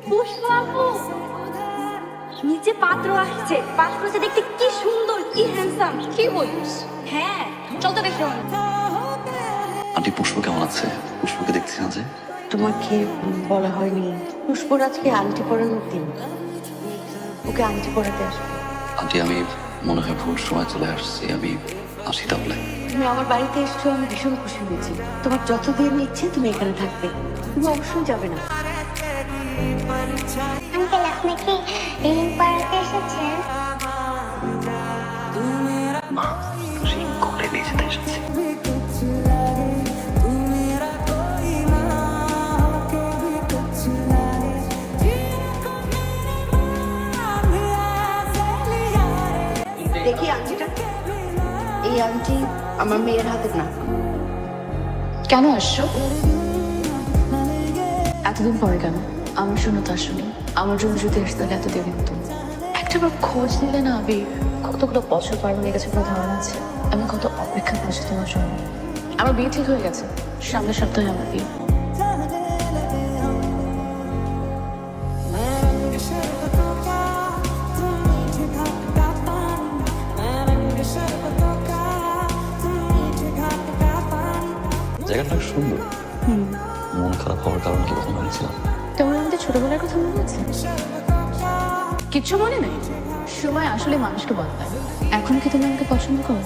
পুষ্পা নিচে পাত্র আসছে, পাত্রটা দেখতে কি সুন্দর, কি হ্যান্ডসাম। কি বলিস? হ্যাঁ, চল তো দেখো। আন্টি পুষ্প কেমন আছে? পুষ্পকে দেখছি না যে। তোমাকে বলা হয়নি, পুষ্পর আজকে আংটি পরানোর দিন, ওকে আংটি পরাতে আসবে। আন্টি আমি মনে হয় ভুল সময় চলে আসছি, আমি আসি তাহলে। তুমি আমার বাড়িতে এসছো, আমি ভীষণ খুশি হয়েছি। তোমার যতদিন ইচ্ছে তুমি এখানে থাকবে, তুমি অবশ্যই যাবে না। আঙ্কেল আপনি কি রিং পড়াতে এসেছেন? মা সেই ঘরে নিয়ে যেতে এসেছি। দেখি আংটিটা। এই আংটি আমার মেয়ের হাতের না। কেন আসছো? এতদিন পরে কেন? আমার জন্য তো আসলে আমার জন্য যদি আসতে তাহলে এত দেরি হতো। একটাবার খোঁজ নিলে না আবির, কতগুলো বছর পার হয়ে গেছে কোনো ধারণা আছে? আমি কত অপেক্ষা করছি তোমার জন্য। আমার বিয়ে ঠিক হয়ে গেছে, সামনের সপ্তাহে আমার বিয়ে। জায়গাটা সুন্দর। মন খারাপ হওয়ার কারণ কি কখন বলেছিলাম? তোমার আমাদের ছোটবেলার কথা মনে আছে? কিচ্ছু মনে নেই? সময় আসলে মানুষকে বদলায়। এখন কি তুমি আমাকে পছন্দ করো?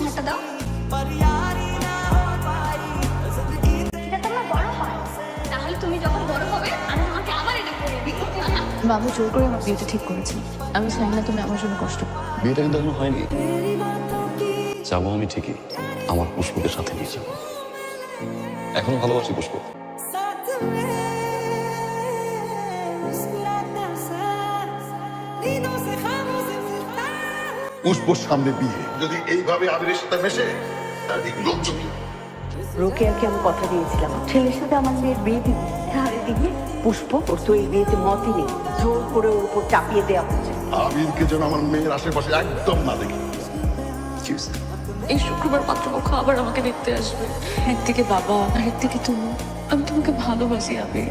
এটা দাও। এটা তোমার বড় হয়, তাহলে তুমি যখন বড় হবে আমি তোমাকে আবার এটা করে দিই। বাবু জোর করে আমার বিয়েটা ঠিক করেছে। আমি চাই না তুমি আমার জন্য কষ্ট পাও। বিয়েটা কিন্তু এখনো হয়নি। যাবো আমি ঠিকই, আমার পুষ্পকে সাথে নিয়ে যাবো। এখনো ভালোবাসি পুষ্প। পুষ্পর সামনে বিয়ে যদি এইভাবে আবিরের সাথে মেশে তার লোকজন রোকেয়াকে আমি কথা দিয়েছিলাম, ছেলের সাথে আমার মেয়ের বিয়ে দিবি। আর এদিকে পুষ্প, ওর তো এই বিয়েতে মতই নেই, জোর করে ওর উপর চাপিয়ে দেওয়া হচ্ছে। আবিরকে যেন আমার মেয়ের আশেপাশে একদম না দেখি। এই শুক্রবার পাত্রপক্ষ আবার আমাকে দেখতে আসবে। একদিকে বাবা আর একদিকে তুমি। আমি তোমাকে ভালোবাসি আবির।